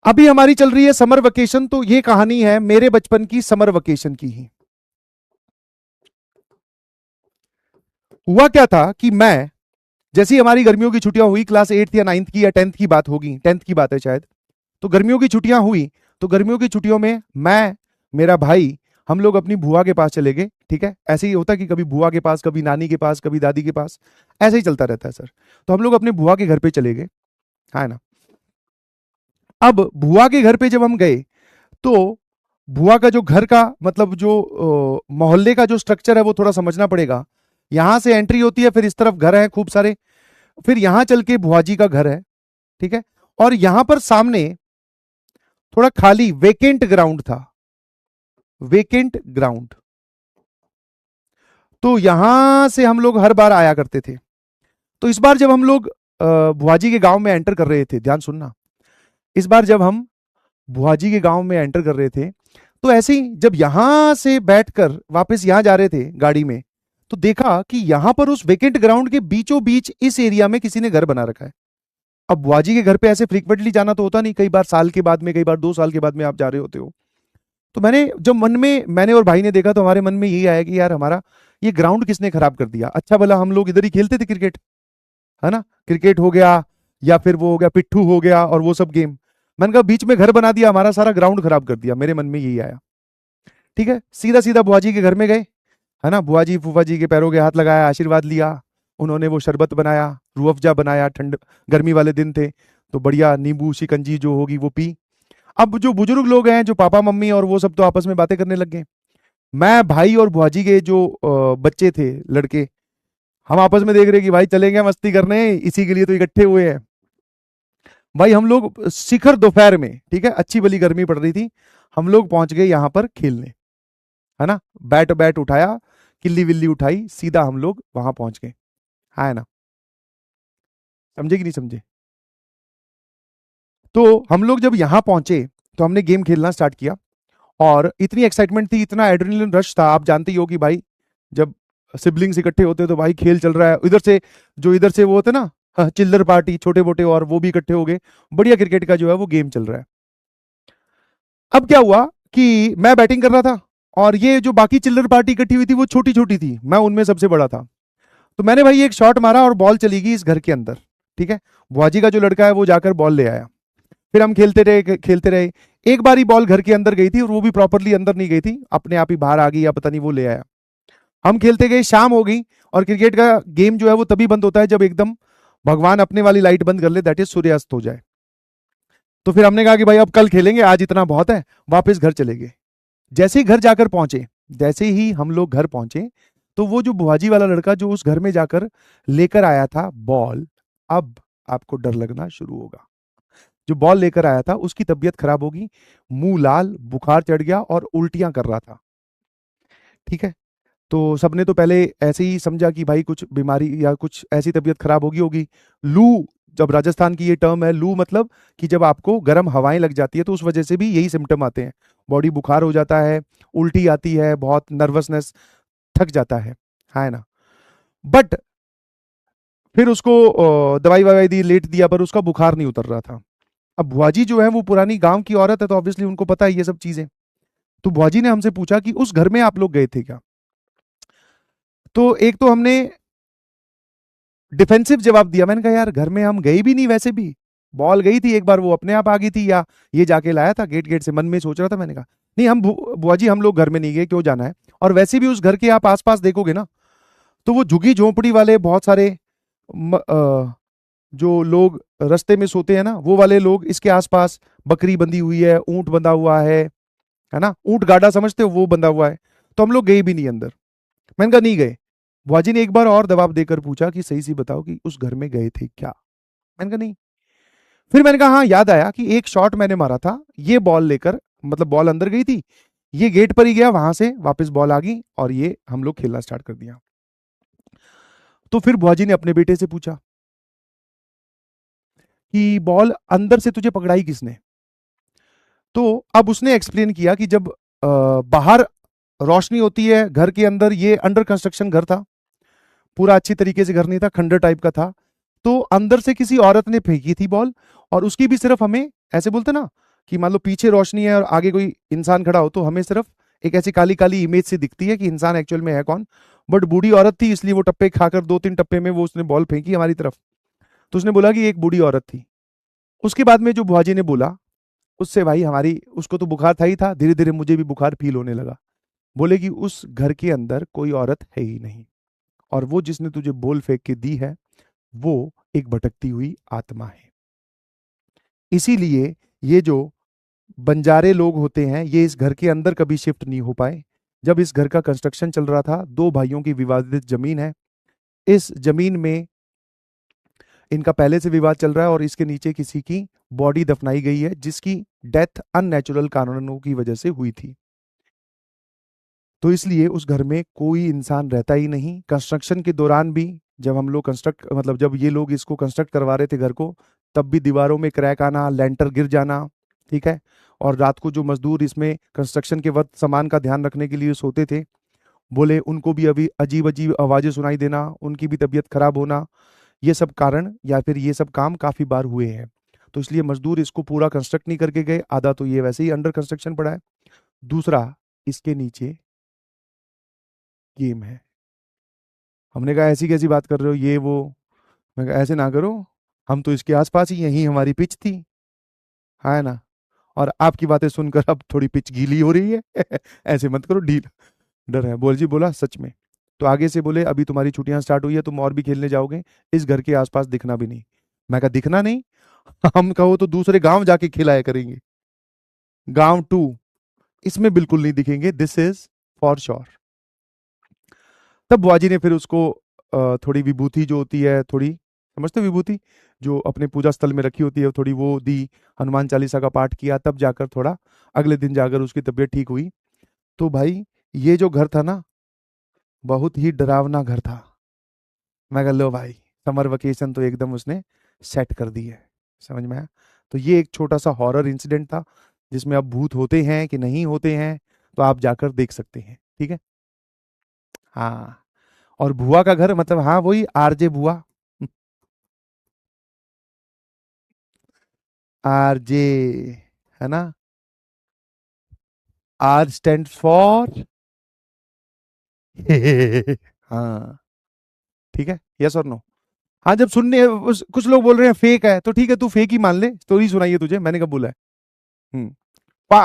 अभी हमारी चल रही है समर वेकेशन, तो ये कहानी है मेरे बचपन की समर वेकेशन की ही। हुआ क्या था कि मैं, जैसी हमारी गर्मियों की छुट्टियां हुई, क्लास 8 या 9 की या 10th की बात होगी, 10th की बात है शायद। तो गर्मियों की छुट्टियां हुई, तो गर्मियों की छुट्टियों में मैं, मेरा भाई, हम लोग अपनी बुआ के पास चले गए। ठीक है, ऐसे ही होता कि कभी बुआ के पास, कभी नानी के पास, कभी दादी के पास, ऐसे ही चलता रहता है सर। तो हम लोग अपने बुआ के घर पे चले गए, है ना। अब बुआ के घर पे जब हम गए, तो बुआ का जो घर का मतलब जो मोहल्ले का जो स्ट्रक्चर है वो थोड़ा समझना पड़ेगा। यहां से एंट्री होती है, फिर इस तरफ घर है खूब सारे, फिर यहां चल के बुआ जी का घर है। ठीक है, और यहां पर सामने थोड़ा खाली वेकेंट ग्राउंड था, वेकेंट ग्राउंड। तो यहां से हम लोग हर बार आया करते थे। तो इस बार जब हम लोग बुआ जी के गांव में एंटर कर रहे थे, ध्यान सुनना, इस बार जब हम बुआ जी के गांव में एंटर कर रहे थे, तो ऐसे ही जब यहां से बैठकर वापस यहां जा रहे थे गाड़ी में, तो देखा कि यहां पर उस वेकेंट ग्राउंड के बीचों बीच इस एरिया में किसी ने घर बना रखा है। अब बुआ जी के घर पे ऐसे फ्रीक्वेंटली जाना तो होता नहीं, कई बार साल के बाद में, कई बार 2 साल के बाद में आप जा रहे होते हो। तो मैंने जब मन में, मैंने और भाई ने देखा, तो हमारे मन में यही आया कि यार हमारा ये ग्राउंड किसने खराब कर दिया। अच्छा भला हम लोग इधर ही खेलते थे क्रिकेट, है ना, क्रिकेट हो गया या फिर वो हो गया पिट्ठू हो गया और वो सब गेम। मैंने कहा बीच में घर बना दिया, हमारा सारा ग्राउंड खराब कर दिया, मेरे मन में यही आया। ठीक है, सीधा सीधा बुआ जी के घर में गए, है ना, बुआ जी फूफा जी के पैरों के हाथ लगाया, आशीर्वाद लिया। उन्होंने वो शरबत बनाया, रूह अफ़ज़ा बनाया, ठंड गर्मी वाले दिन थे, तो बढ़िया नींबू शिकंजी जो होगी वो पी। अब जो बुजुर्ग लोग हैं, जो पापा मम्मी और वो सब, तो आपस में बातें करने लग गए। मैं, भाई और बुआ जी के जो बच्चे थे, लड़के, हम आपस में देख रहे कि भाई चलेंगे मस्ती करने, इसी के लिए तो इकट्ठे हुए हैं। भाई हम लोग शिखर दोपहर में, ठीक है, अच्छी भली गर्मी पड़ रही थी, हम लोग पहुंच गए यहाँ पर खेलने, है ना। बैट बैट उठाया, किल्ली विल्ली उठाई, सीधा हम लोग वहां पहुंच गए, है ना। समझे कि नहीं समझे। तो हम लोग जब यहाँ पहुंचे, तो हमने गेम खेलना स्टार्ट किया, और इतनी एक्साइटमेंट थी, इतना एड्रेनलिन रश था। आप जानते ही हो कि भाई जब सिबलिंग्स इकट्ठे होते हैं तो भाई खेल चल रहा है, इधर से जो इधर से वो होते ना, हाँ, चिल्लर पार्टी, छोटे मोटे, और वो भी इकट्ठे हो गए, बढ़िया क्रिकेट का जो है वो गेम चल रहा है। अब क्या हुआ कि मैं बैटिंग कर रहा था, और ये जो बाकी चिल्लर पार्टी इकट्ठी हुई थी वो छोटी छोटी थी, मैं उनमें सबसे बड़ा था। तो मैंने भाई एक शॉट मारा और बॉल चली गई इस घर के अंदर। ठीक है, बुआजी का जो लड़का है वो जाकर बॉल ले आया, फिर हम खेलते रहे खेलते रहे। एक बार ही बॉल घर के अंदर गई थी, और वो भी प्रॉपरली अंदर नहीं गई थी, अपने आप ही बाहर आ गई, या पता नहीं वो ले आया। हम खेलते गए, शाम हो गई, और क्रिकेट का गेम जो है वो तभी बंद होता है जब एकदम भगवान अपने वाली लाइट बंद कर ले, दैट इज सूर्यास्त हो जाए। तो फिर हमने कहा कि भाई अब कल खेलेंगे, आज इतना बहुत है, वापस घर चले गए। जैसे ही घर जाकर पहुंचे, जैसे ही हम लोग घर पहुंचे, तो वो जो बुआजी वाला लड़का जो उस घर में जाकर लेकर आया था बॉल, अब आपको डर लगना शुरू होगा। जो बॉल लेकर आया था उसकी तबीयत खराब होगी, मुंह लाल, बुखार चढ़ गया और उल्टियां कर रहा था। ठीक है, तो सबने तो पहले ऐसे ही समझा कि भाई कुछ बीमारी या कुछ ऐसी तबीयत खराब होगी होगी। लू, जब राजस्थान की ये टर्म है लू, मतलब कि जब आपको गर्म हवाएं लग जाती है, तो उस वजह से भी यही सिम्टम आते हैं। बॉडी बुखार हो जाता है, उल्टी आती है, बहुत नर्वसनेस, थक जाता है ना। बट फिर उसको दवाई ववाई दी, लेट दिया, पर उसका बुखार नहीं उतर रहा था। अब बुआजी जो है वो पुरानी गांव की औरत है, तो ऑब्वियसली उनको पता है ये सब चीजें। तो बुआजी ने हमसे पूछा कि उस घर में आप लोग गए थे क्या। तो एक तो हमने डिफेंसिव जवाब दिया, मैंने कहा यार घर में हम गए भी नहीं, वैसे भी बॉल गई थी एक बार, वो अपने आप आ गई थी, या ये जाके लाया था गेट गेट से, मन में सोच रहा था। मैंने कहा नहीं, हम बुआ जी हम लोग घर में नहीं गए, क्यों जाना है। और वैसे भी उस घर के आप आसपास देखोगे ना, तो वो झुग्गी झोंपड़ी वाले बहुत सारे जो लोग रास्ते में सोते हैं ना, वो वाले लोग, इसके आसपास बकरी बंधी हुई है, ऊंट बंधा हुआ है ना, ऊंट गाड़ा समझते हो, वो बंधा हुआ है। तो हम लोग गए भी नहीं अंदर। मैंने कहा नहीं गए। बुआजी ने एक बार और दबाव देकर पूछा कि सही सी बताओ कि उस घर में गए थे क्या। मैंने कहा नहीं। फिर मैंने कहा हाँ, याद आया कि एक शॉट मैंने मारा था, ये बॉल लेकर, मतलब बॉल अंदर गई थी, ये गेट पर ही गया, वहां से वापस बॉल आ गई, और ये हम लोग खेलना स्टार्ट कर दिया। तो फिर बुआजी ने अपने बेटे से पूछा कि बॉल अंदर से तुझे पकड़ाई किसने। तो अब उसने एक्सप्लेन किया कि जब बाहर रोशनी होती है, घर के अंदर, ये अंडर कंस्ट्रक्शन घर था, पूरा अच्छी तरीके से घर नहीं था, खंडर टाइप का था। तो अंदर से किसी औरत ने फेंकी थी बॉल, और उसकी भी सिर्फ हमें, ऐसे बोलते ना, कि मान लो पीछे रोशनी है और आगे कोई इंसान खड़ा हो, तो हमें सिर्फ एक ऐसी काली काली इमेज से दिखती है कि इंसान एक्चुअल में है कौन। बट बूढ़ी औरत थी, इसलिए वो टप्पे खाकर 2-3 टप्पे में वो उसने बॉल फेंकी हमारी तरफ। तो उसने बोला कि एक बूढ़ी औरत थी। उसके बाद में जो बुआजी ने बोला, उससे भाई हमारी, उसको तो बुखार था ही था, धीरे धीरे मुझे भी बुखार फील होने लगा। बोले कि उस घर के अंदर कोई औरत है ही नहीं, और वो जिसने तुझे बोल फेंक के दी है वो एक भटकती हुई आत्मा है। इसीलिए ये जो बंजारे लोग होते हैं ये इस घर के अंदर कभी शिफ्ट नहीं हो पाए। जब इस घर का कंस्ट्रक्शन चल रहा था, दो भाइयों की विवादित जमीन है, इस जमीन में इनका पहले से विवाद चल रहा है और इसके नीचे किसी की बॉडी दफनाई गई है जिसकी डेथ अननेचुरल कारणों की वजह से हुई थी। तो इसलिए उस घर में कोई इंसान रहता ही नहीं। कंस्ट्रक्शन के दौरान भी, जब हम लोग कंस्ट्रक्ट मतलब जब ये लोग इसको कंस्ट्रक्ट करवा रहे थे घर को, तब भी दीवारों में क्रैक आना, लेंटर गिर जाना, ठीक है। और रात को जो मजदूर इसमें कंस्ट्रक्शन के वक्त सामान का ध्यान रखने के लिए सोते थे, बोले उनको भी अभी अजीब अजीब आवाजें सुनाई देना, उनकी भी तबीयत खराब होना। ये सब कारण या फिर ये सब काम काफी बार हुए हैं। तो इसलिए मजदूर इसको पूरा कंस्ट्रक्ट नहीं करके गए, आधा तो ये वैसे ही अंडर कंस्ट्रक्शन पड़ा है। दूसरा, इसके नीचे गेम है। हमने कहा ऐसी कैसी बात कर रहे हो ये वो। मैं कहा ऐसे ना करो, हम तो इसके आसपास ही, यही हमारी पिच थी, है ना। और आपकी बातें सुनकर अब थोड़ी पिच गीली हो रही है ऐसे मत करो, ढील डर है। बोल जी बोला सच में। तो आगे से बोले अभी तुम्हारी छुट्टियां स्टार्ट हुई है, तुम और भी खेलने जाओगे, इस घर के आसपास दिखना भी नहीं। मैं कहा दिखना नहीं हम कहो तो दूसरे गांव जाके खिलाया करेंगे, गांव टू, इसमें बिल्कुल नहीं दिखेंगे, दिस इज फॉर श्योर। तब बुआजी ने फिर उसको थोड़ी विभूति जो होती है, थोड़ी समझते हो विभूति, जो अपने पूजा स्थल में रखी होती है, थोड़ी वो दी, हनुमान चालीसा का पाठ किया, तब जाकर थोड़ा अगले दिन जाकर उसकी तबीयत ठीक हुई। तो भाई ये जो घर था ना, बहुत ही डरावना घर था। मैं कह लो भाई, समर वेकेशन तो एकदम उसने सेट कर दी है, समझ में आया। तो ये एक छोटा सा हॉरर इंसिडेंट था, जिसमें अब भूत होते हैं कि नहीं होते हैं तो आप जाकर देख सकते हैं, ठीक है। हाँ, और बुआ का घर मतलब, हाँ वही आरजे बुआ, आरजे, है ना। आर स्टैंड फॉर हाँ, ठीक है, यस और नो। हाँ, जब सुनने कुछ लोग बोल रहे हैं फेक है, तो ठीक है तू फेक ही मान ले, स्टोरी सुनाइए तुझे, मैंने कब बोला है। पा